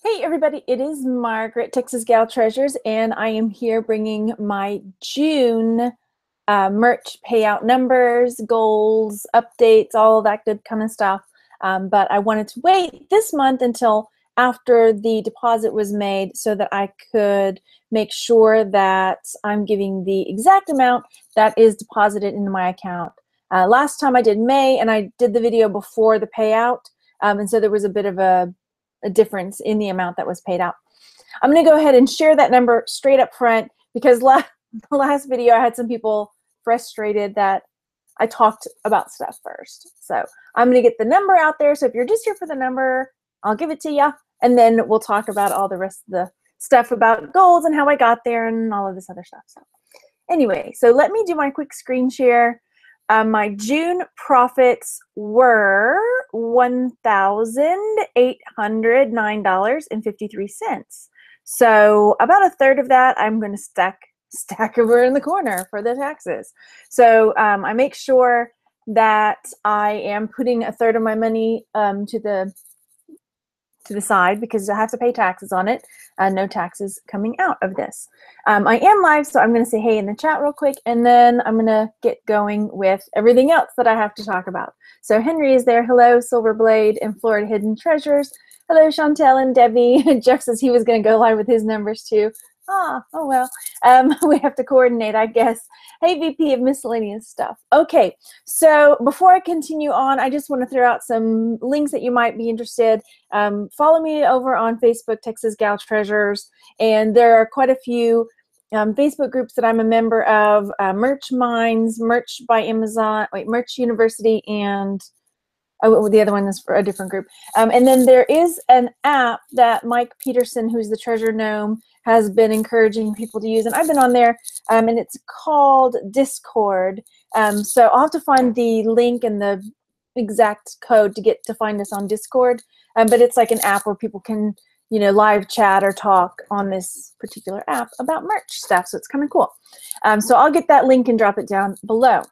Hey everybody, it is Margaret, Texas Gal Treasures, and I am here bringing my June merch payout numbers, goals, updates, all of that good kind of stuff. But I wanted to wait this month until after the deposit was made so that I could make sure that I'm giving the exact amount that is deposited into my account. Last time I did May, and I did the video before the payout, and so there was a bit of a difference in the amount that was paid out. I'm going to go ahead and share that number straight up front because the last video I had some people frustrated that I talked about stuff first. So I'm going to get the number out there. So if you're just here for the number, I'll give it to you. And then we'll talk about all the rest of the stuff about goals and how I got there and all of this other stuff. So anyway, so let me do my quick screen share. My June profits were $1,809.53. So about a third of that I'm going to stack over in the corner for the taxes. So I make sure that I am putting a third of my money to the side because I have to pay taxes on it. No taxes coming out of this. I am live, so I'm going to say hey in the chat real quick, and then I'm going to get going with everything else that I have to talk about. So Henry is there. Hello, Silverblade and Florida Hidden Treasures. Hello, Chantel and Debbie. Jeff says he was going to go live with his numbers too. Oh well. We have to coordinate, I guess. Hey, VP of Miscellaneous Stuff. Okay, so before I continue on, I just want to throw out some links that you might be interested. Follow me over on Facebook, Texas Gal Treasures, and there are quite a few Facebook groups that I'm a member of, Merch Minds, Merch by Amazon, Merch University, and oh, the other one is for a different group. And then there is an app that Mike Peterson, who's the treasure gnome, has been encouraging people to use. And I've been on there, and it's called Discord. So I'll have to find the link and the exact code to find us on Discord. But it's like an app where people can, live chat or talk on this particular app about merch stuff. So it's kind of cool. So I'll get that link and drop it down below.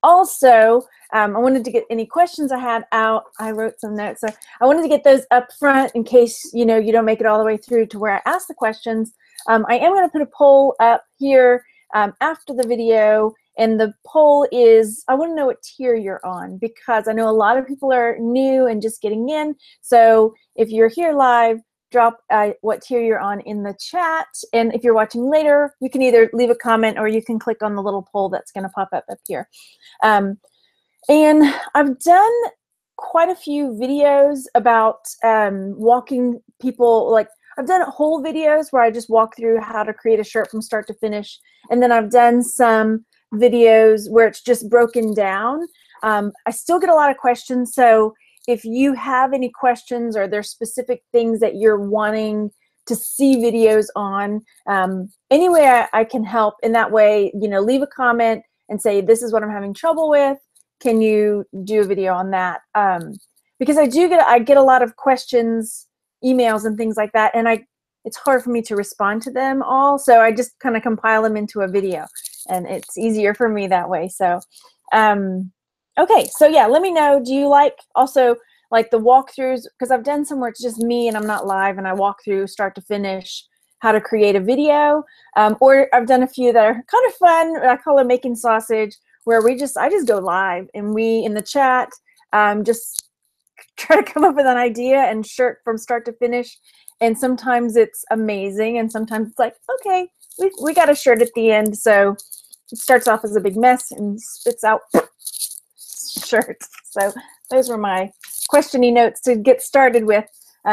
Also, I wanted to get any questions I had out. I wrote some notes. So I wanted to get those up front in case, you don't make it all the way through to where I ask the questions. I am going to put a poll up here after the video. And the poll is, I want to know what tier you're on because I know a lot of people are new and just getting in. So if you're here live, drop what tier you're on in the chat. And if you're watching later, you can either leave a comment or you can click on the little poll that's going to pop up here. And I've done quite a few videos about walking people, I've done whole videos where I just walk through how to create a shirt from start to finish. And then I've done some videos where it's just broken down. I still get a lot of questions, so if you have any questions or there's specific things that you're wanting to see videos on, any way I can help in that way, leave a comment and say, this is what I'm having trouble with. Can you do a video on that? Because I get a lot of questions, emails and things like that, and it's hard for me to respond to them all. So I just kind of compile them into a video and it's easier for me that way. So, okay, so yeah, let me know. Do you also like the walkthroughs? Because I've done some where it's just me and I'm not live and I walk through start to finish how to create a video. Or I've done a few that are kind of fun. I call it making sausage, where I just go live and we in the chat just try to come up with an idea and shirt from start to finish. And sometimes it's amazing and sometimes it's like, okay, we got a shirt at the end. So it starts off as a big mess and spits out shirts. So those were my questiony notes to get started with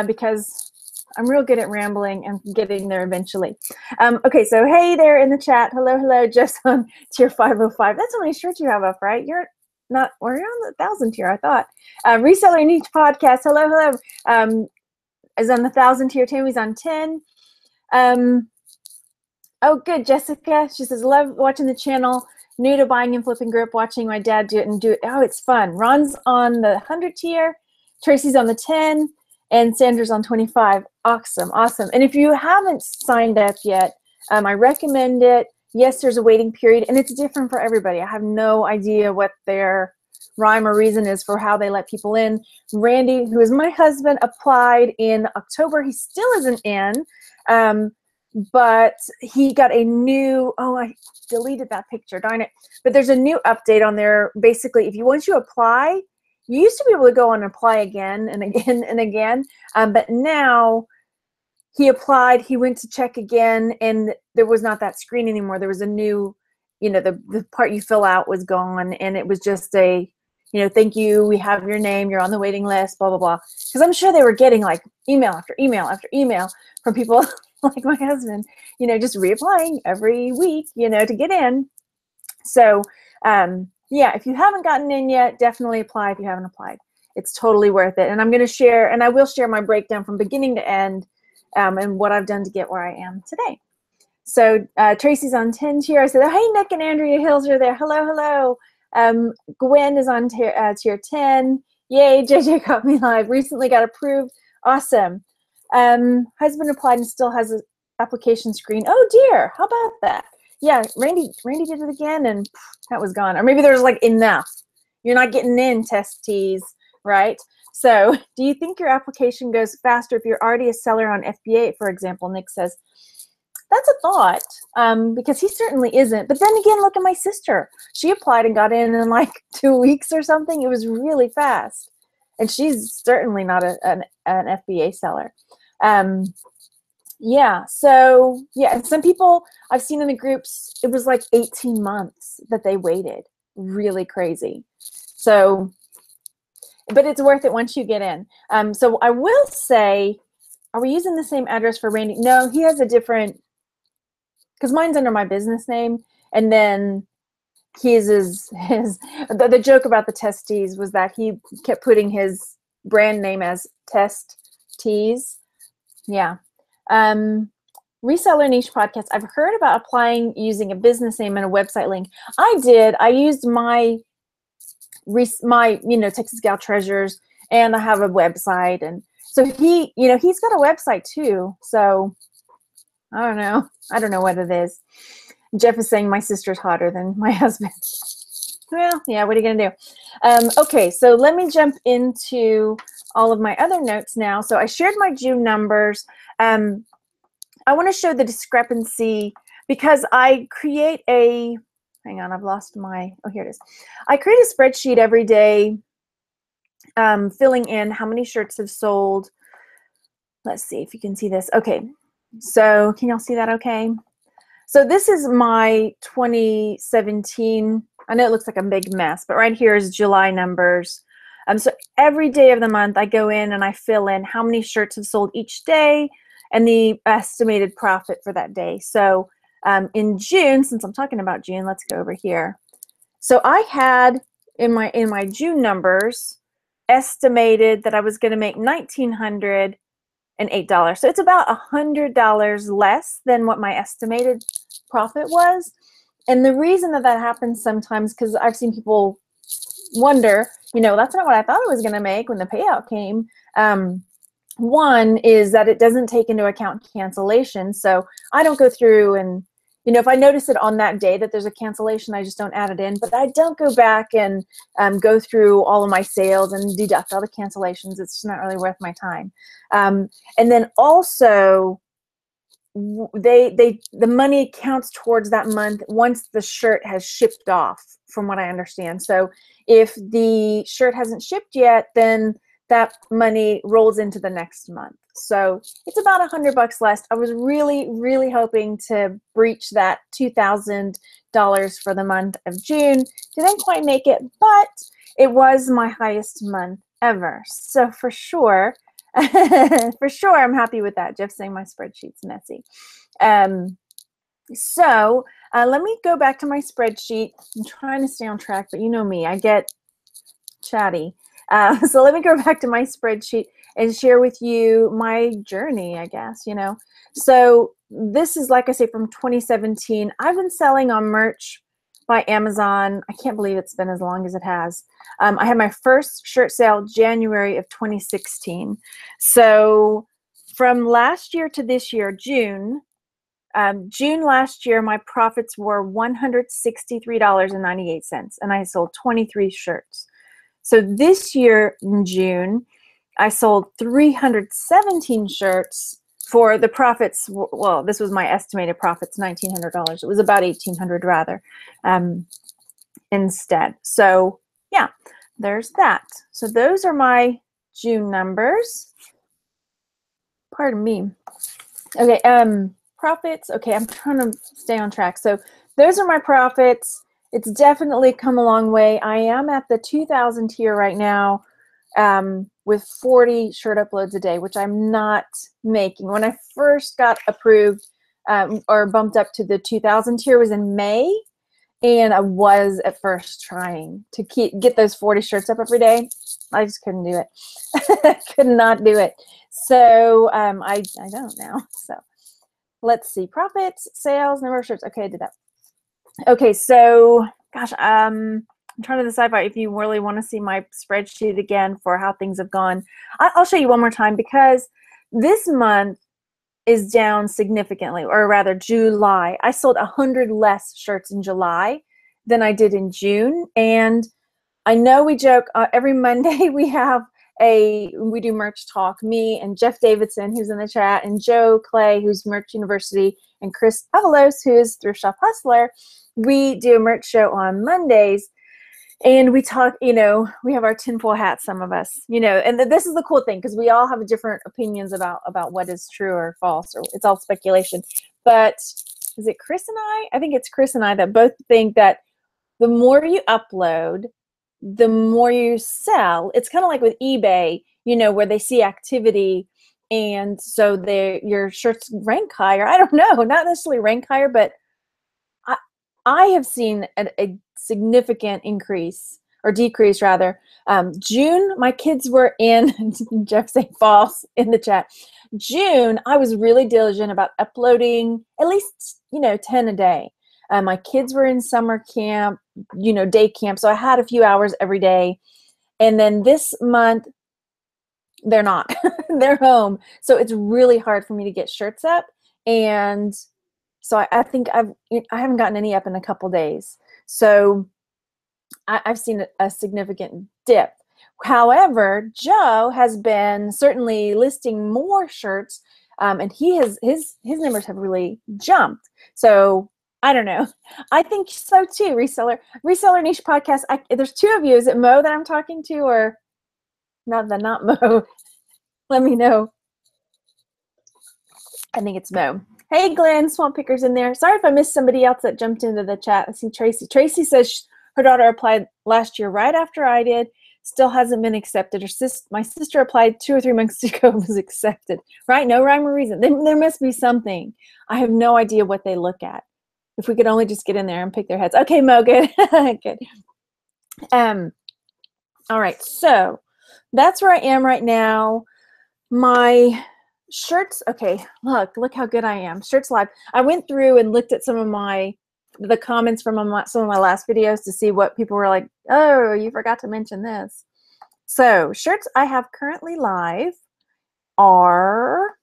because I'm real good at rambling and getting there eventually. Okay, so hey there in the chat. Hello, Jeff's on tier 505. That's how many shirts you have up, right? You're on the 1,000 tier, I thought. Reseller Niche Podcast. Hello. Is on the 1,000 tier. Tammy's on 10. Oh, good, Jessica. She says, love watching the channel. New to buying and flipping grip, watching my dad do it. Oh, it's fun. Ron's on the 100 tier. Tracy's on the 10. And Sandra's on 25. Awesome. And if you haven't signed up yet, I recommend it. Yes, there's a waiting period, and it's different for everybody. I have no idea what their rhyme or reason is for how they let people in. Randy, who is my husband, applied in October. He still isn't in, but he got a new, oh, I deleted that picture, darn it. But there's a new update on there. Basically, if you once you apply, you used to be able to go and apply again and again and again, but now he applied, he went to check again, and there was not that screen anymore. There was a new, the part you fill out was gone, and it was just a, thank you, we have your name, you're on the waiting list, blah, blah, blah. Because I'm sure they were getting like email after email after email from people like my husband, just reapplying every week, to get in. So, yeah, if you haven't gotten in yet, definitely apply if you haven't applied. It's totally worth it. And I'm going to share, and I will share my breakdown from beginning to end, and what I've done to get where I am today. So Tracy's on 10 tier. I said, oh, hey, Nick and Andrea Hills are there. Hello, hello. Gwen is on tier 10. Yay, JJ got me live. Recently got approved. Awesome. Husband applied and still has an application screen. Oh, dear. How about that? Yeah, Randy did it again, and that was gone. Or maybe there's like enough. You're not getting in, testees, right? So do you think your application goes faster if you're already a seller on FBA, for example? Nick says, that's a thought, because he certainly isn't. But then again, look at my sister. She applied and got in like 2 weeks or something. It was really fast. And she's certainly not an FBA seller. Yeah, so yeah, and some people I've seen in the groups, it was like 18 months that they waited. Really crazy. So, but it's worth it once you get in. So I will say, are we using the same address for Randy? No, he has a different, because mine's under my business name, and then the joke about the testes was that he kept putting his brand name as Test Tees. Yeah. Reseller Niche Podcast. I've heard about applying using a business name and a website link. I did. I used my Texas Gal Treasures, and I have a website, and so he's got a website too. So I don't know what it is. Jeff is saying my sister's hotter than my husband. Well, yeah, what are you gonna do? Okay, so let me jump into all of my other notes now. So I shared my June numbers. I want to show the discrepancy because I create a, hang on, I've lost my, oh, here it is. I create a spreadsheet every day, filling in how many shirts have sold. Let's see if you can see this. Okay, so can y'all see that okay? So this is my 2017, I know it looks like a big mess, but right here is July numbers. So every day of the month I go in and I fill in how many shirts have sold each day and the estimated profit for that day. So in June, since I'm talking about June, let's go over here. So I had in my June numbers estimated that I was going to make $1,908. So it's about $100 less than what my estimated profit was. And the reason that happens sometimes, because I've seen people wonder, that's not what I thought I was going to make when the payout came. One is that it doesn't take into account cancellation. So I don't go through and, if I notice it on that day that there's a cancellation, I just don't add it in. But I don't go back and go through all of my sales and deduct all the cancellations. It's just not really worth my time. And then also, the money counts towards that month once the shirt has shipped off, from what I understand. So if the shirt hasn't shipped yet, then that money rolls into the next month. So it's about $100 less. I was really, really hoping to breach that $2,000 for the month of June. Didn't quite make it, but it was my highest month ever. So for sure, I'm happy with that. Jeff's saying my spreadsheet's messy. So let me go back to my spreadsheet. I'm trying to stay on track, but you know me, I get chatty. So let me go back to my spreadsheet and share with you my journey, I guess, So this is, like I say, from 2017. I've been selling on merch by Amazon. I can't believe it's been as long as it has. I had my first shirt sale January of 2016. So from last year to this year, June last year, my profits were $163.98, and I sold 23 shirts. So this year in June, I sold 317 shirts for the profits. Well, this was my estimated profits, $1,900. It was about $1,800 rather, instead. So yeah, there's that. So those are my June numbers. Pardon me. Okay, profits. Okay, I'm trying to stay on track. So those are my profits. It's definitely come a long way. I am at the 2,000 tier right now, with 40 shirt uploads a day, which I'm not making. When I first got approved, or bumped up to the 2,000 tier was in May, and I was at first trying to get those 40 shirts up every day. I just couldn't do it. I could not do it. So I don't now. So let's see, profits, sales, number of shirts. Okay, I did that. Okay, so gosh, I'm trying to decide if you really want to see my spreadsheet again for how things have gone. I'll show you one more time, because this month is down significantly, or rather July. I sold 100 less shirts in July than I did in June. And I know we joke, every Monday we do merch talk, me and Jeff Davidson, who's in the chat, and Joe Clay, who's Merch University, and Chris Avalos, who is Thrift Shop Hustler. We do a merch show on Mondays, and we talk, we have our tinfoil hats, some of us, and this is the cool thing, because we all have different opinions about what is true or false, or it's all speculation. But is it Chris and I? I think it's Chris and I that both think that the more you upload, the more you sell. It's kind of like with eBay, where they see activity, and so your shirts rank higher. I don't know, not necessarily rank higher, but I have seen a significant increase, or decrease rather. June, my kids were in, Jeff saying false in the chat. June, I was really diligent about uploading at least, 10 a day. My kids were in summer camp, day camp, so I had a few hours every day. And then this month, they're not. They're home. So it's really hard for me to get shirts up. And so I think I haven't gotten any up in a couple days. So I've seen a significant dip. However, Joe has been certainly listing more shirts, and his numbers have really jumped. So I don't know. I think so too. Reseller Niche Podcast. There's two of you. Is it Mo that I'm talking to, or not Mo? Let me know. I think it's Mo. Hey, Glenn, Swamp Picker's in there. Sorry if I missed somebody else that jumped into the chat. I see Tracy. Tracy says her daughter applied last year right after I did. Still hasn't been accepted. My sister applied 2 or 3 months ago, was accepted. Right? No rhyme or reason. There must be something. I have no idea what they look at. If we could only just get in there and pick their heads. Okay, Mo, good. Good. All right, so that's where I am right now. My shirts, okay, look how good I am. Shirts Live. I went through and looked at some of the comments from some of my last videos to see what people were like, oh, you forgot to mention this. So shirts I have currently live are,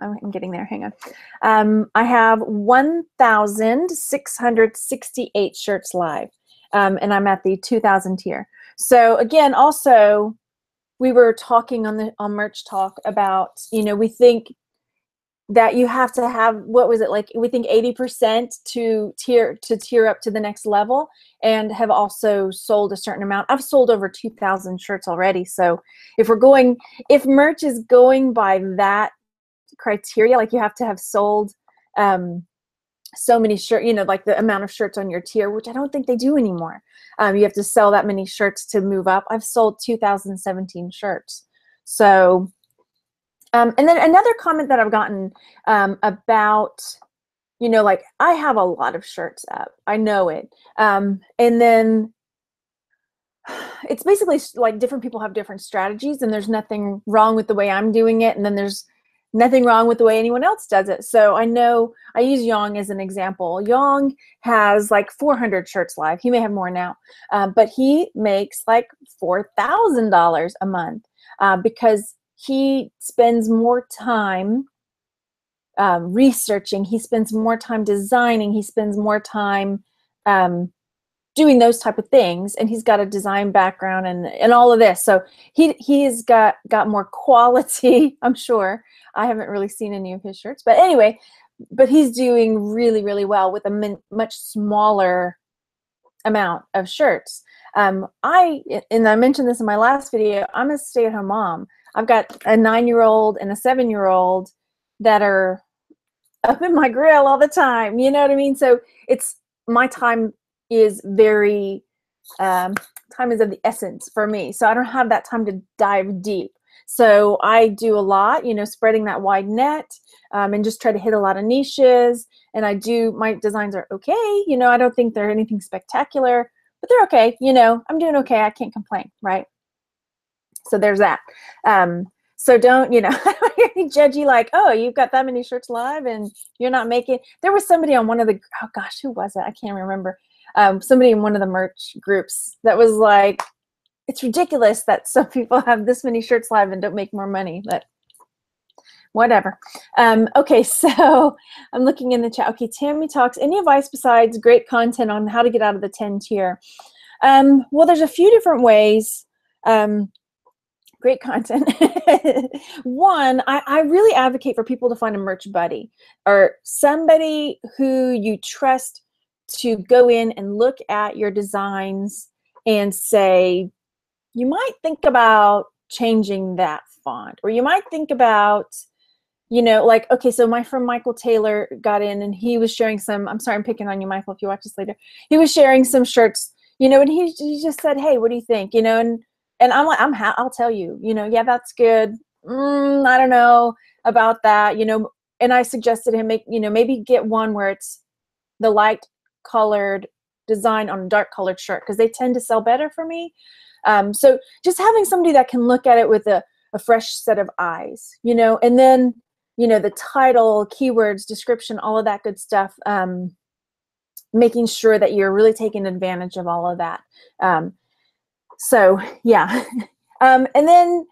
I'm getting there, hang on. I have 1,668 shirts live, and I'm at the 2,000 tier. So again, also, we were talking on Merch Talk about, we think that you have to have, what was it, like, we think 80% to tier up to the next level, and have also sold a certain amount. I've sold over 2,000 shirts already. So if merch is going by that criteria, like you have to have sold so many shirts, like the amount of shirts on your tier, which I don't think they do anymore. You have to sell that many shirts to move up. I've sold 2,017 shirts. So, and then another comment that I've gotten about, like, I have a lot of shirts up. I know it. And then it's basically like different people have different strategies, and there's nothing wrong with the way I'm doing it. And then there's nothing wrong with the way anyone else does it. So I know, I use Yong as an example. Yong has like 400 shirts live. He may have more now, but he makes like $4,000 a month because he spends more time researching. He spends more time designing. He spends more time doing those type of things, and he's got a design background and all of this. So he's got more quality, I'm sure. I haven't really seen any of his shirts, but anyway, but he's doing really, really well with a much smaller amount of shirts. And I mentioned this in my last video, I'm a stay-at-home mom. I've got a 9-year-old and a 7-year-old that are up in my grill all the time. You know what I mean? So it's, my time is very, time is of the essence for me. So I don't have that time to dive deep. So I do a lot, you know, spreading that wide net, and just try to hit a lot of niches. And my designs are okay. You know, I don't think they're anything spectacular, but they're okay. You know, I'm doing okay. I can't complain, right? So there's that. So don't, you know, I don't hear any judgy like, oh, you've got that many shirts live and you're not making. There was somebody on one of the, oh gosh, who was it? I can't remember. Somebody in one of the merch groups that was like, it's ridiculous that some people have this many shirts live and don't make more money, but whatever. Okay, so I'm looking in the chat. Okay, Tammy talks, any advice besides great content on how to get out of the 10 tier? Well, there's a few different ways. Great content. One, I really advocate for people to find a merch buddy or somebody who you trust to go in and look at your designs and say, you might think about changing that font, or you might think about, you know, like, okay, so my friend Michael Taylor got in and he was sharing some, I'm sorry, I'm picking on you, Michael, if you watch this later. He was sharing some shirts, you know, and he just said, hey, what do you think? You know, and I'm like, I'll tell you, you know, yeah, that's good. I don't know about that, you know, and I suggested him maybe get one where it's the light colored design on a dark colored shirt, because they tend to sell better for me. So just having somebody that can look at it with a fresh set of eyes, you know, and then, you know, the title, keywords, description, all of that good stuff, making sure that you're really taking advantage of all of that. So yeah. And then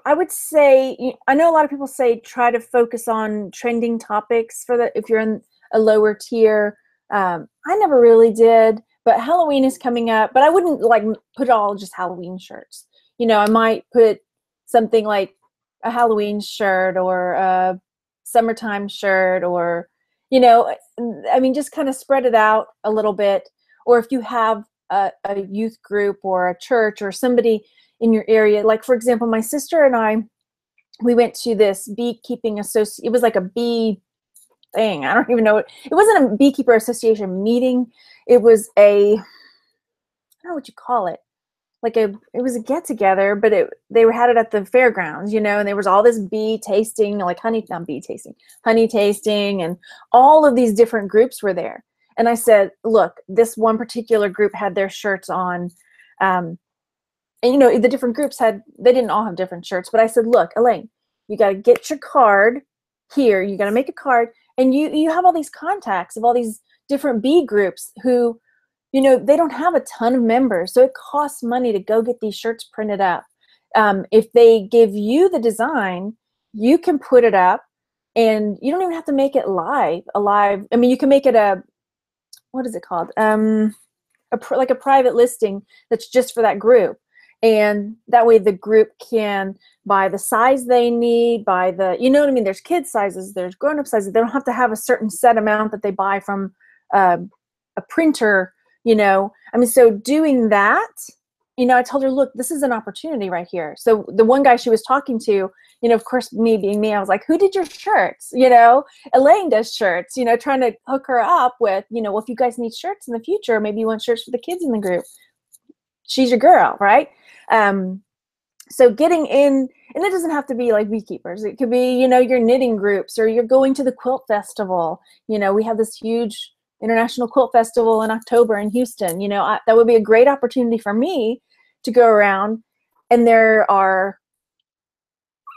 I would say, I know a lot of people say try to focus on trending topics if you're in a lower tier. I never really did, but Halloween is coming up, but I wouldn't like put all just Halloween shirts. You know, I might put something like a Halloween shirt or a summertime shirt, or, you know, I mean, just kind of spread it out a little bit. Or if you have a youth group or a church or somebody in your area, like for example, my sister and I, we went to this beekeeping association. It was like a bee thing. I don't even know. It wasn't a beekeeper association meeting. It was I don't know what you call it. It was a get together, but they had it at the fairgrounds, you know, and there was all this bee tasting, like honey tasting, and all of these different groups were there. And I said, look, this one particular group had their shirts on, and you know, the different groups they didn't all have different shirts, but I said, look, Elaine, you got to get your card here. You got to make a card, and you have all these contacts of all these different bee groups who, you know, they don't have a ton of members, so it costs money to go get these shirts printed up. If they give you the design, you can put it up, and you don't even have to make it live. I mean, you can make it what is it called? Like a private listing that's just for that group. And that way the group can buy the size they need, buy the, you know what I mean? There's kid sizes, there's grown-up sizes. They don't have to have a certain set amount that they buy from a printer, you know. I mean, so doing that, you know, I told her, look, this is an opportunity right here. So the one guy she was talking to, you know, of course, me being me, I was like, who did your shirts? You know, Elaine does shirts, you know, trying to hook her up with, you know, well, if you guys need shirts in the future, maybe you want shirts for the kids in the group. She's your girl, right? So getting in, and it doesn't have to be like beekeepers. It could be, you know, your knitting groups, or you're going to the quilt festival. You know, we have this huge international quilt festival in October in Houston. You know, that would be a great opportunity for me to go around, and there are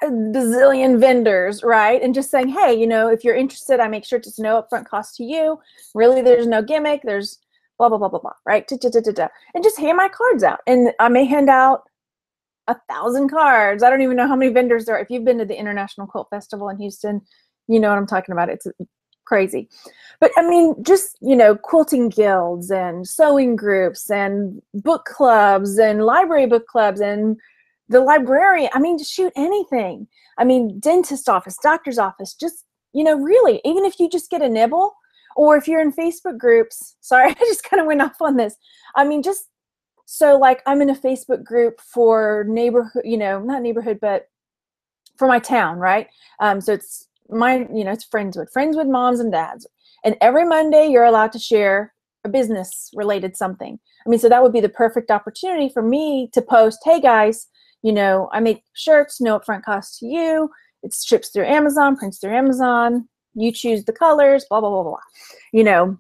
a bazillion vendors, right? And just saying, hey, you know, if you're interested, I make sure it's no upfront cost to you. Really, there's no gimmick. There's blah, blah, blah, blah, blah, right? And just hand my cards out. And I may hand out 1,000 cards. I don't even know how many vendors there are. If you've been to the International Quilt Festival in Houston, you know what I'm talking about. It's crazy. But I mean, just, you know, quilting guilds and sewing groups and book clubs and library book clubs and the librarian. I mean, shoot, anything. I mean, dentist office, doctor's office, just, you know, really, even if you just get a nibble, or if you're in Facebook groups, sorry, I just kind of went off on this. I mean, just, so like I'm in a Facebook group for neighborhood, you know, not neighborhood, but for my town, right? So it's my, you know, it's Friendswood moms and dads. And every Monday you're allowed to share a business related something. I mean, so that would be the perfect opportunity for me to post, hey guys, you know, I make shirts, no upfront cost to you. It ships through Amazon, prints through Amazon. You choose the colors, blah, blah, blah, blah, you know.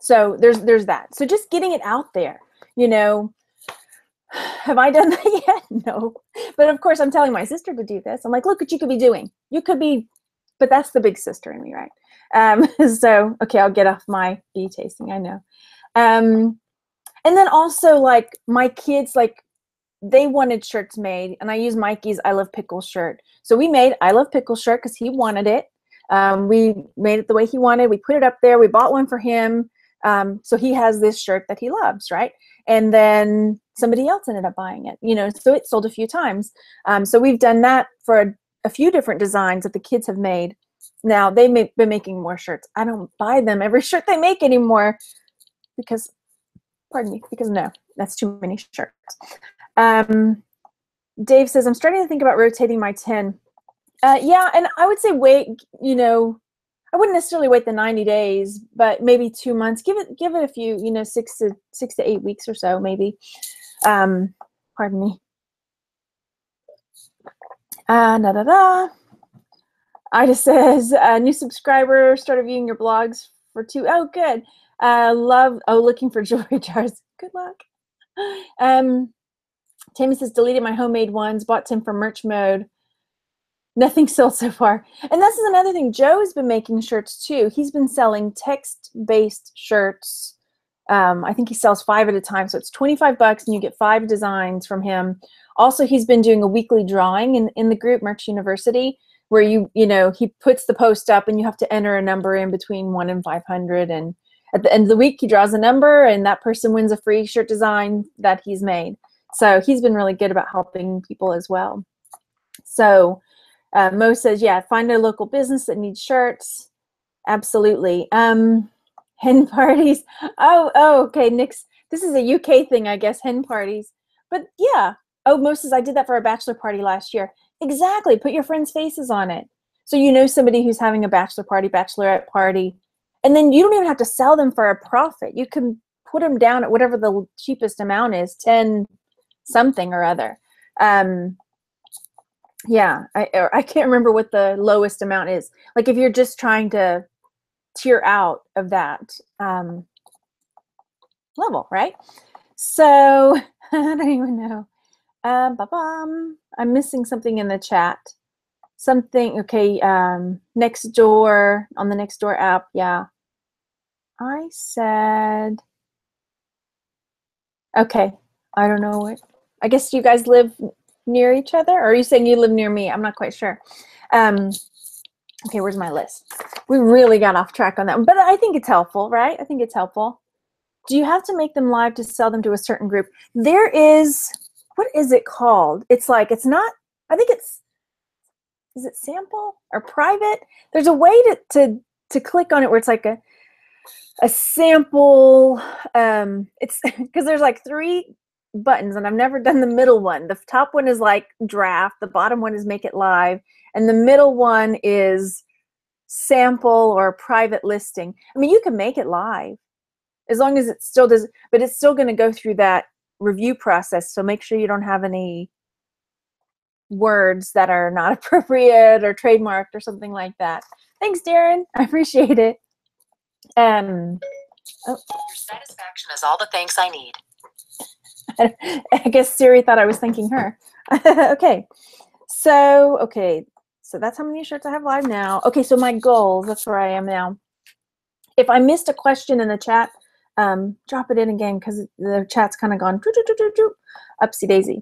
So there's that. So just getting it out there, you know. Have I done that yet? No. But of course I'm telling my sister to do this. I'm like, look what you could be doing. You could be, but that's the big sister in me, right? So, okay, I'll get off my bee tasting, I know. And then also like my kids, like they wanted shirts made, and I used Mikey's I Love Pickles shirt. So we made I Love Pickles shirt because he wanted it. We made it the way he wanted. We put it up there. We bought one for him. So he has this shirt that he loves, right? And then somebody else ended up buying it, you know, so it sold a few times. So we've done that for a few different designs that the kids have made. Now they've been making more shirts. I don't buy them every shirt they make anymore because, pardon me, because no, that's too many shirts. Dave says, I'm starting to think about rotating my 10. Yeah, and I would say wait, you know, I wouldn't necessarily wait the 90 days, but maybe 2 months. Give it a few, you know, 6 to 8 weeks or so, maybe. Pardon me. Ida says, new subscriber, started viewing your blogs for 2. Oh, good. Looking for jewelry jars. Good luck. Tammy says, deleted my homemade ones, bought Tim from merch mode. Nothing sold so far. And this is another thing. Joe has been making shirts too. He's been selling text-based shirts. I think he sells 5 at a time. So it's $25 and you get 5 designs from him. Also, he's been doing a weekly drawing in the group, Merch University, where you know, he puts the post up and you have to enter a number in between 1 and 500. And at the end of the week, he draws a number and that person wins a free shirt design that he's made. So he's been really good about helping people as well. So Mo says, yeah, find a local business that needs shirts. Absolutely. Hen parties. Oh, okay, Nick's, this is a UK thing, I guess, hen parties. But yeah. Oh, Mo says, I did that for a bachelor party last year. Exactly. Put your friends' faces on it. So you know somebody who's having a bachelor party, bachelorette party. And then you don't even have to sell them for a profit. You can put them down at whatever the cheapest amount is, 10 something or other. Yeah, I can't remember what the lowest amount is. Like if you're just trying to tier out of that level, right? So I don't even know. I'm missing something in the chat. Something, okay, Nextdoor, on the Nextdoor app, yeah. I said, okay, I don't know what, I guess you guys live near each other, or are you saying you live near me? I'm not quite sure. Okay, where's my list? We really got off track on that one, but I think it's helpful, right? I think it's helpful. Do you have to make them live to sell them to a certain group? There is, what is it called? It's like, it's not, I think it's, is it sample or private? There's a way to click on it where it's like a sample, it's, because there's like 3 buttons and I've never done the middle one. The top one is like draft, the bottom one is make it live, and the middle one is sample or private listing. I mean, you can make it live as long as it still does, but it's still going to go through that review process. So make sure you don't have any words that are not appropriate or trademarked or something like that. Thanks, Darren. I appreciate it. Your satisfaction is all the thanks I need. I guess Siri thought I was thanking her. Okay, so that's how many shirts I have live now. Okay, so my goals, that's where I am now. If I missed a question in the chat, drop it in again because the chat's kind of gone upsy daisy.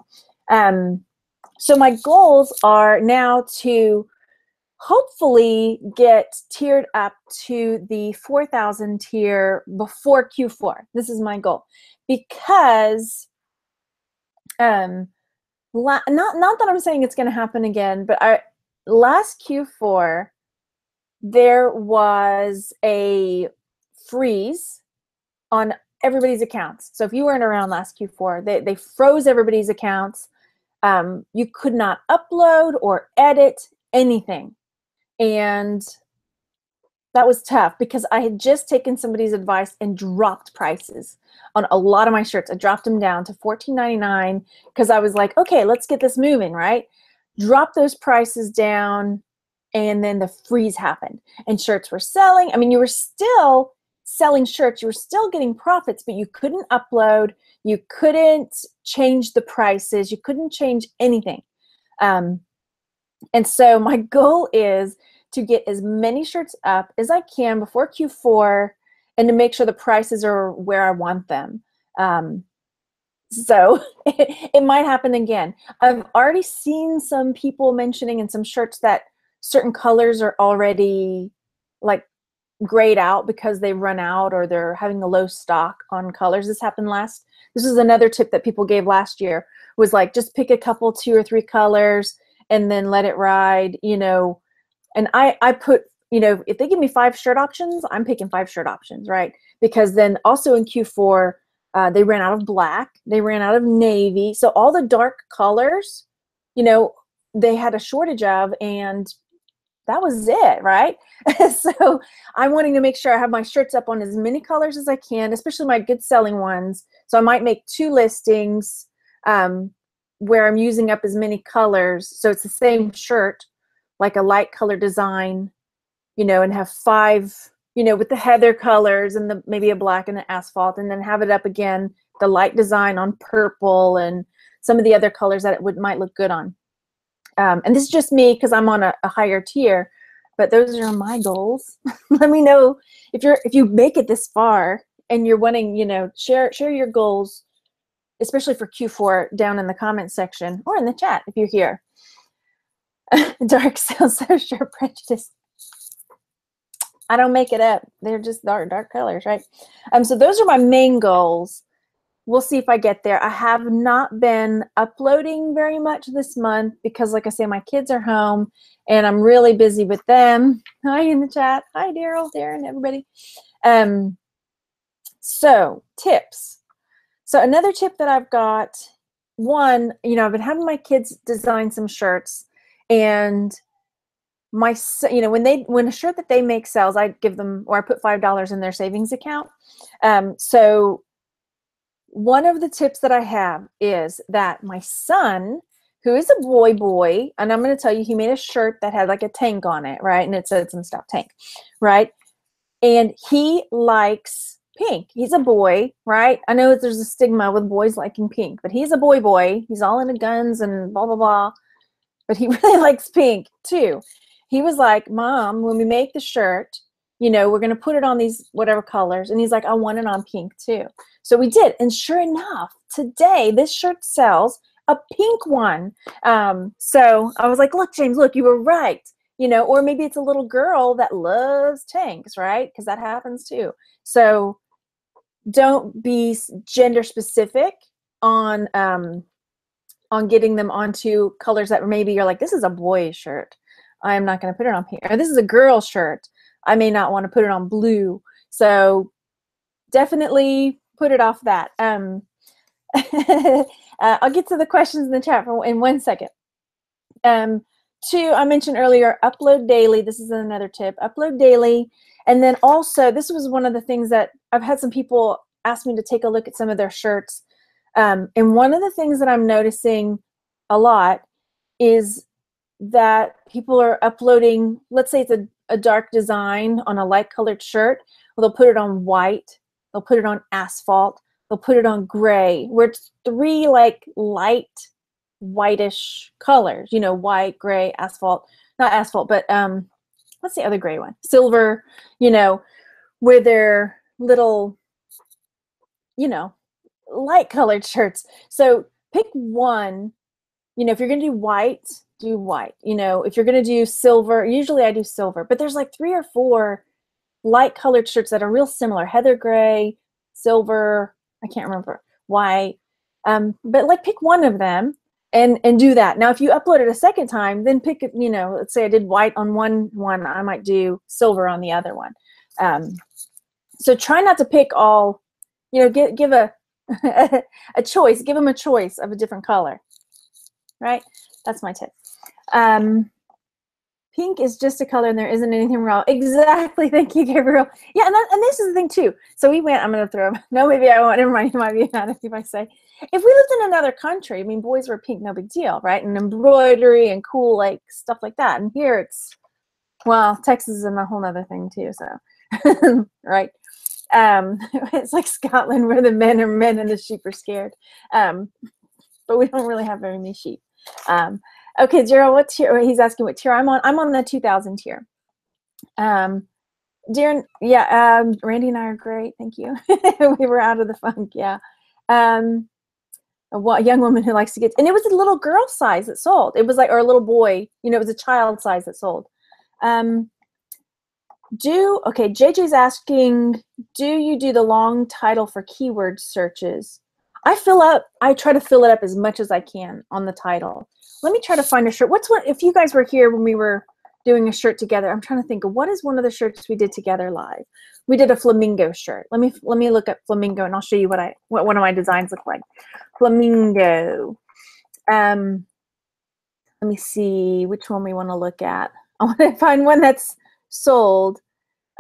So my goals are now to hopefully get tiered up to the 4,000 tier before Q4. This is my goal, because not that I'm saying it's going to happen again, but last Q4 there was a freeze on everybody's accounts. So if you weren't around last Q4, they froze everybody's accounts. You could not upload or edit anything. And that was tough because I had just taken somebody's advice and dropped prices on a lot of my shirts. I dropped them down to $14.99 because I was like, okay, let's get this moving, right? Drop those prices down, and then the freeze happened and shirts were selling. I mean, you were still selling shirts, you were still getting profits, but you couldn't upload, you couldn't change the prices, you couldn't change anything. And so my goal is to get as many shirts up as I can before Q4 and to make sure the prices are where I want them. So it might happen again. I've already seen some people mentioning in some shirts that certain colors are already like grayed out because they've run out or they're having a low stock on colors. This is another tip that people gave last year, was like, just pick a couple, 2 or 3 colors and then let it ride, you know. And I put, you know, if they give me 5 shirt options, I'm picking 5 shirt options, right? Because then also in Q4, they ran out of black, they ran out of navy. So all the dark colors, you know, they had a shortage of, and that was it, right? So I'm wanting to make sure I have my shirts up on as many colors as I can, especially my good selling ones. So I might make 2 listings where I'm using up as many colors. So it's the same shirt, like a light color design, you know, and have 5, you know, with the heather colors and maybe a black and an asphalt, and then have it up again, the light design on purple and some of the other colors that it might look good on. And this is just me because I'm on a higher tier, but those are my goals. Let me know if you make it this far and you're wanting, you know, share your goals, especially for Q4, down in the comment section or in the chat if you're here. Dark sales, so sure, prejudice. I don't make it up. They're just dark colors, right? So those are my main goals. We'll see if I get there. I have not been uploading very much this month because, like I say, my kids are home and I'm really busy with them. Hi in the chat. Hi, Daryl, Darren, everybody. So tips. So another tip that I've got, one, you know, I've been having my kids design some shirts, and my, you know, when a shirt that they make sells, I give them, or I put $5 in their savings account. So one of the tips that I have is that my son, who is a boy, and I'm going to tell you, he made a shirt that had like a tank on it, right? And it said some stuff, tank, right? And he likes pink. He's a boy, right? I know there's a stigma with boys liking pink, but he's a boy. He's all into guns and blah, blah, blah. But he really likes pink too. He was like, Mom, when we make the shirt, you know, we're going to put it on these whatever colors. And he's like, I want it on pink too. So we did. And sure enough, today this shirt sells a pink one. So I was like, look, James, look, you were right. You know, or maybe it's a little girl that loves tanks, right? Because that happens too. So don't be gender specific on getting them onto colors that maybe you're like, this is a boy shirt, I'm not going to put it on pink. Or this is a girl shirt, I may not want to put it on blue. So definitely put it off that. I'll get to the questions in the chat in 1 second. 2, I mentioned earlier, upload daily. This is another tip. Upload daily. And then also, this was one of the things that I've had some people ask me to take a look at some of their shirts. And one of the things that I'm noticing a lot is that people are uploading, let's say it's a dark design on a light colored shirt. Well, they'll put it on white. They'll put it on asphalt. They'll put it on gray, where it's 3 like light whitish colors, you know, white, gray, asphalt, not asphalt, but what's the other gray one? Silver, you know, where they're little, you know, light colored shirts. So pick one you know, if you're going to do white, do white. You know, if you're going to do silver, usually I do silver, but there's like 3 or 4 light colored shirts that are real similar. Heather gray, silver, I can't remember, white. But like pick one of them and do that. Now, if you upload it a second time, then pick, you know, let's say I did white on one, I might do silver on the other one. So try not to pick all, you know, give a, a choice, give them a choice of a different color, right? That's my tip. Pink is just a color and there isn't anything wrong. Exactly. Thank you, Gabriel. Yeah, and this is the thing too. So we went, I'm going to throw, no, maybe I won't. Never mind. You might be mad if I say, if we lived in another country, I mean, boys wear pink, no big deal, right? And embroidery and cool, like stuff like that. And here it's, well, Texas is a whole nother thing too. So, right. It's like Scotland where the men are men and the sheep are scared. But we don't really have very many sheep. Okay, Gerald, what tier? He's asking what tier I'm on. I'm on the 2000 tier. Darren, yeah, Randy and I are great. Thank you. We were out of the funk, yeah. A young woman who likes to get, and it was a little girl size that sold. It was like, or a little boy, you know, it was a child size that sold. Okay, JJ's asking, do you do the long title for keyword searches? I try to fill it up as much as I can on the title. Let me try to find a shirt. If you guys were here when we were doing a shirt together, I'm trying to think of what is one of the shirts we did together live. We did a flamingo shirt. Let me look up flamingo and I'll show you what one of my designs look like. Flamingo. Let me see which one we want to look at. I want to find one that's sold.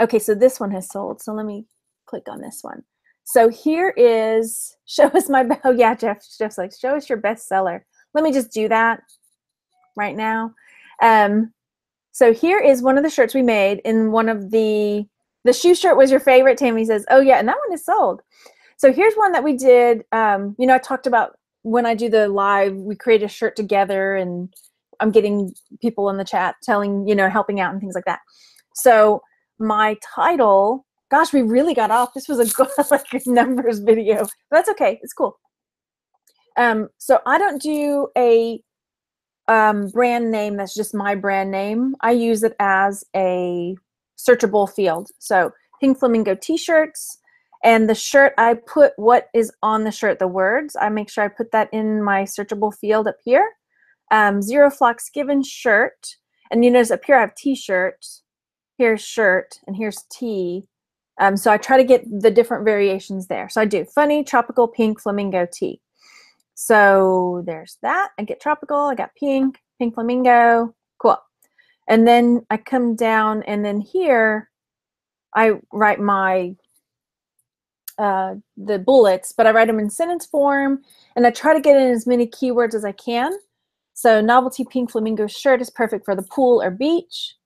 Okay, so this one has sold. So let me click on this one. So here is, show us my, oh yeah, Jeff's like, show us your best seller. Let me just do that right now. So here is one of the shirts we made in one of the shoe shirt was your favorite, Tammy says. Oh yeah, and that one is sold. So here's one that we did, you know, I talked about when I do the live, we create a shirt together and I'm getting people in the chat telling, you know, helping out and things like that. So my title, gosh, we really got off. This was a good like numbers video, but that's okay. It's cool. So I don't do a brand name that's just my brand name. I use it as a searchable field. So Pink Flamingo t-shirts, and the shirt, I put what is on the shirt, the words. I make sure I put that in my searchable field up here. Zero Flocks Given shirt, and you notice up here I have t-shirt, here's shirt, and here's tee. So I try to get the different variations there. So I do funny, tropical, pink, flamingo, tee. So there's that. I get tropical, I got pink, pink flamingo, cool. And then I come down and then here I write my, the bullets, but I write them in sentence form and I try to get in as many keywords as I can. So novelty pink flamingo shirt is perfect for the pool or beach.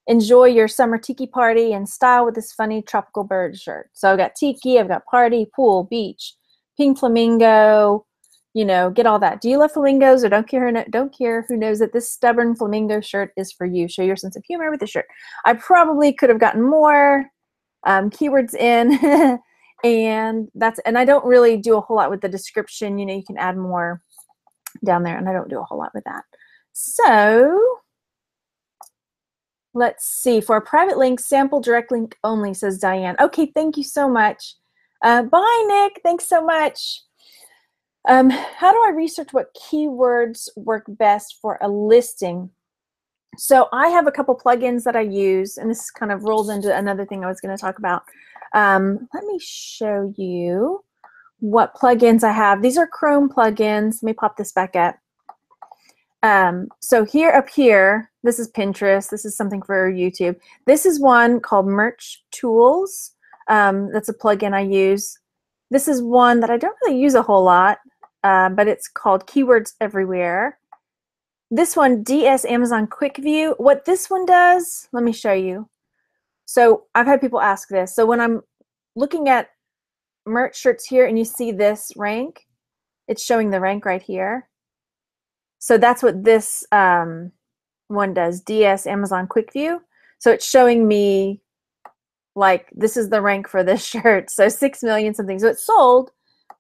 Enjoy your summer tiki party and style with this funny tropical bird shirt. So I've got tiki, I've got party, pool, beach, pink flamingo, you know, get all that. Do you love flamingos or don't care who knows that this stubborn flamingo shirt is for you? Show your sense of humor with the shirt. I probably could have gotten more keywords in and I don't really do a whole lot with the description. You know, you can add more down there and I don't do a whole lot with that. So let's see, for a private link, sample direct link only, says Diane. Okay, thank you so much. Bye, Nick. Thanks so much. How do I research what keywords work best for a listing? So I have a couple plugins that I use, and this kind of rolls into another thing I was going to talk about. Let me show you what plugins I have. These are Chrome plugins. Let me pop this back up. So here up here, this is Pinterest. This is something for YouTube. This is one called Merch Tools. That's a plugin I use. This is one that I don't really use a whole lot, but it's called Keywords Everywhere. This one, DS Amazon Quick View. What this one does, let me show you. So I've had people ask this. So when I'm looking at merch shirts here and you see this rank, it's showing the rank right here. So that's what this one does, DS Amazon Quick View. So it's showing me like this is the rank for this shirt. So 6 million something. So it's sold,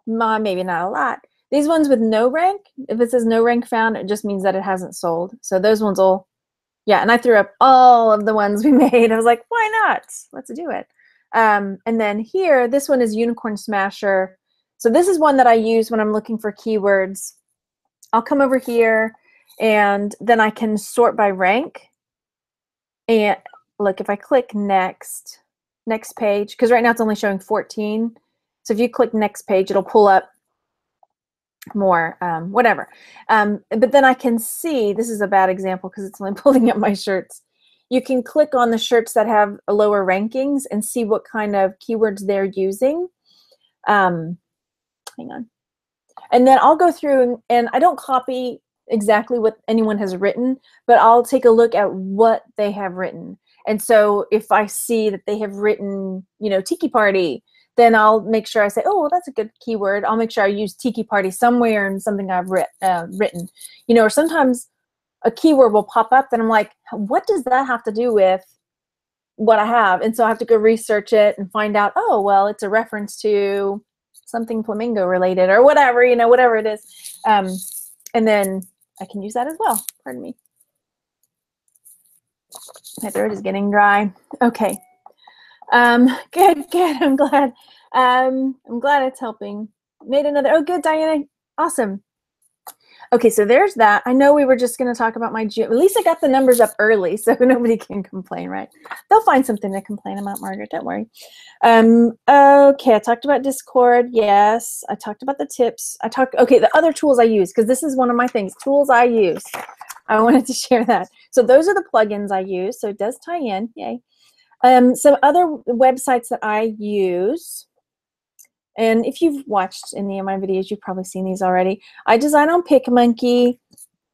maybe not a lot, These ones with no rank, if it says no rank found, it just means that it hasn't sold. So those ones will, yeah, and I threw up all of the ones we made. I was like, why not? Let's do it. And then here, this one is Unicorn Smasher. So this is one that I use when I'm looking for keywords. I'll come over here and then I can sort by rank. And look, if I click next page, because right now it's only showing 14. So if you click next page, it'll pull up more, whatever. But then I can see, this is a bad example because it's only pulling up my shirts. You can click on the shirts that have lower rankings and see what kind of keywords they're using. Hang on. And then I'll go through and I don't copy exactly what anyone has written, but I'll take a look at what they have written. And so if I see that they have written, you know, tiki party, then I'll make sure I say, oh, well, that's a good keyword. I'll make sure I use tiki party somewhere in something I've written. You know, or sometimes a keyword will pop up and I'm like, what does that have to do with what I have? And so I have to go research it and find out, oh, well, it's a reference to something flamingo related or whatever, you know, whatever it is. And then I can use that as well. Pardon me. My throat is getting dry. Okay. Good. I'm glad. I'm glad it's helping. Made another. Oh, good, Diana. Awesome. Okay, so there's that. I know we were just going to talk about my June. At least I got the numbers up early, so nobody can complain, right? They'll find something to complain about, Margaret. Don't worry. Okay, I talked about Discord. Yes, I talked about the tips. Okay, the other tools I use, because this is one of my things. Tools I use. I wanted to share that. So those are the plugins I use. So it does tie in. Yay. Some other websites that I use. And if you've watched any of my videos, you've probably seen these already. I design on PicMonkey.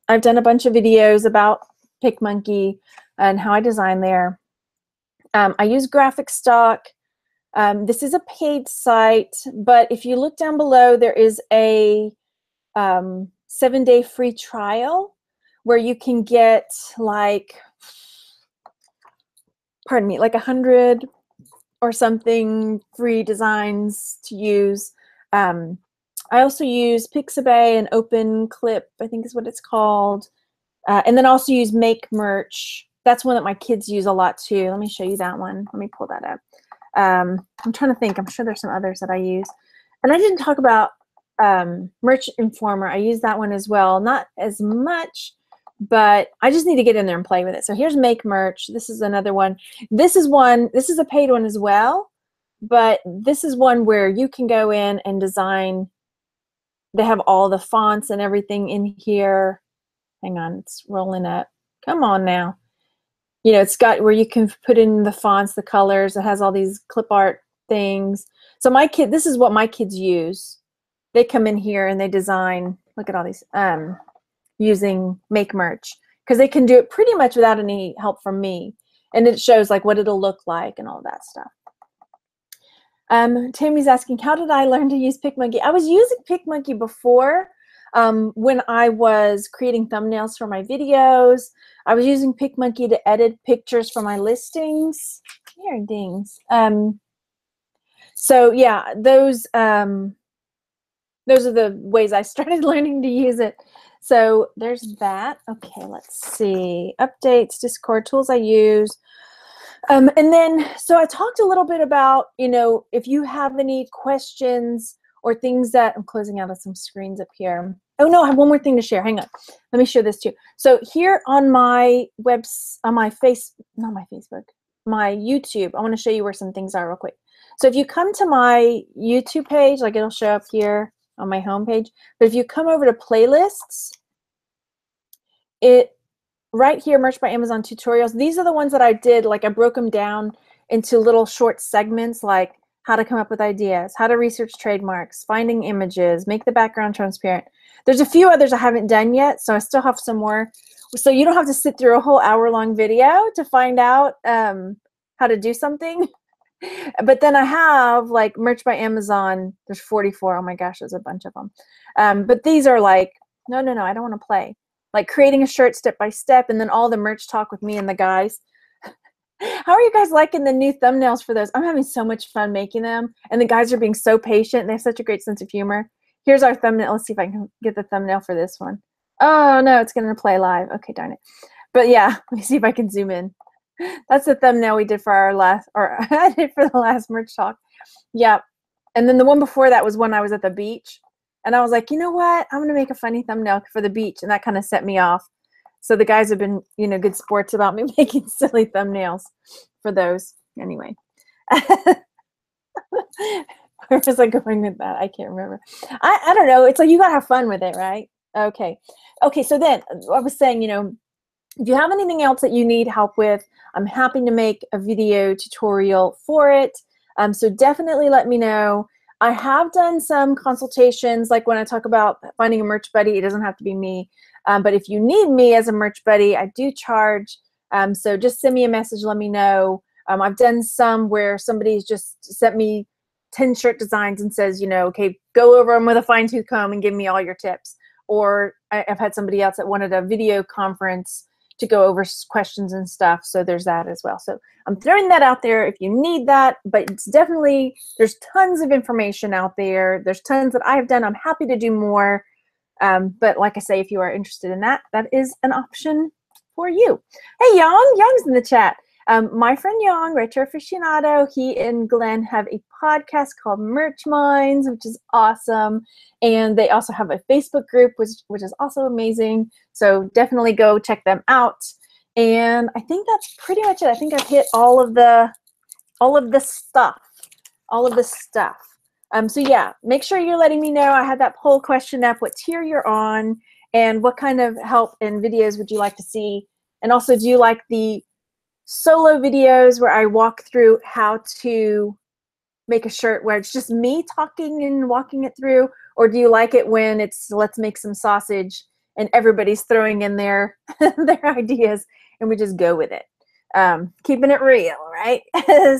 I've done a bunch of videos about PicMonkey and how I design there. I use Graphic Stock. This is a paid site, but if you look down below, there is a 7-day free trial where you can get like, pardon me, like 100 or something free designs to use. I also use Pixabay and OpenClip, I think is what it's called. And then also use Make Merch. That's one that my kids use a lot too. Let me show you that one. Let me pull that up. I'm trying to think. I'm sure there's some others that I use. And I didn't talk about Merch Informer. I use that one as well. Not as much, but I just need to get in there and play with it. So here's Make Merch. This is another one. This is a paid one as well, but this is one where you can go in and design. They have all the fonts and everything in here. Hang on, it's rolling up. Come on now. You know, it's got where you can put in the fonts, the colors. It has all these clip art things. So this is what my kids use. They come in here and they design. Look at all these. Using Make Merch, because they can do it pretty much without any help from me, and it shows like what it'll look like and all that stuff. Tammy's asking, how did I learn to use PicMonkey? I was using PicMonkey before when I was creating thumbnails for my videos. I was using PicMonkey to edit pictures for my listings. Here, dings. So yeah, those are the ways I started learning to use it. So there's that. Okay, let's see. Updates, Discord, tools I use. And then, so I talked a little bit about, you know, if you have any questions or things that, I'm closing out of some screens up here. Oh no, I have one more thing to share. Hang on. Let me share this too. So here on my my YouTube, I want to show you where some things are real quick. So if you come to my YouTube page, like it'll show up here on my home page, but if you come over to playlists, right here, Merch by Amazon tutorials, these are the ones that I did, like I broke them down into little short segments, like how to come up with ideas, how to research trademarks, finding images, make the background transparent. There's a few others I haven't done yet, so I still have some more. So you don't have to sit through a whole hour-long video to find out how to do something. But then I have like Merch by Amazon. There's 44. Oh my gosh, there's a bunch of them. But these are like, no, I don't want to play. Like creating a shirt step by step, and then all the merch talk with me and the guys. How are you guys liking the new thumbnails for those? I'm having so much fun making them, and the guys are being so patient. They have such a great sense of humor. Here's our thumbnail. Let's see if I can get the thumbnail for this one. Oh no, it's gonna play live. Okay, darn it. But yeah, let me see if I can zoom in. That's the thumbnail we did for our last, or I did for the last merch talk. Yeah. And then the one before that was when I was at the beach. And I was like, you know what? I'm gonna make a funny thumbnail for the beach. And that kind of set me off. So the guys have been, you know, good sports about me making silly thumbnails for those. Anyway. Where was I going with that? I can't remember. I don't know. It's like you gotta have fun with it, right? Okay. Okay, so then I was saying, you know, if you have anything else that you need help with, I'm happy to make a video tutorial for it. So definitely let me know. I have done some consultations, like when I talk about finding a merch buddy, it doesn't have to be me. But if you need me as a merch buddy, I do charge. So just send me a message, let me know. I've done some where somebody's just sent me 10 shirt designs and says, you know, okay, go over them with a fine tooth comb and give me all your tips. Or I've had somebody else that wanted a video conference to go over questions and stuff. So there's that as well. So I'm throwing that out there if you need that, but it's definitely, there's tons of information out there. There's tons that I've done. I'm happy to do more. But like I say, if you are interested in that, that is an option for you. Hey, Young's in the chat. My friend Young, retro aficionado, he and Glenn have a podcast called Merch Minds, which is awesome. And they also have a Facebook group, which is also amazing. So definitely go check them out. And I think that's pretty much it. I think I've hit all of the stuff. So yeah, make sure you're letting me know. I had that poll question up, what tier you're on, and what kind of help and videos would you like to see? And also, do you like the solo videos where I walk through how to make a shirt where it's just me talking and walking it through? Or do you like it when it's let's make some sausage and everybody's throwing in their ideas and we just go with it? Keeping it real, right?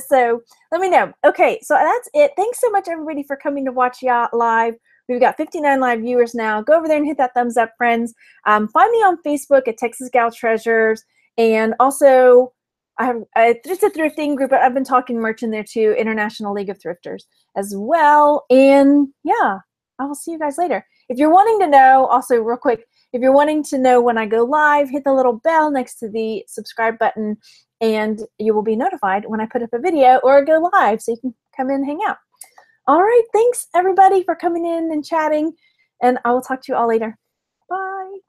So let me know. Okay, so that's it. Thanks so much, everybody, for coming to watch live. We've got 59 live viewers now. Go over there and hit that thumbs up, friends. Find me on Facebook at Texas Gal Treasures. And also, it's a thrifting group, but I've been talking merch in there too, International League of Thrifters as well. And yeah, I will see you guys later. If you're wanting to know, also real quick, if you're wanting to know when I go live, hit the little bell next to the subscribe button and you will be notified when I put up a video or go live so you can come in and hang out. All right, thanks everybody for coming in and chatting, and I will talk to you all later. Bye.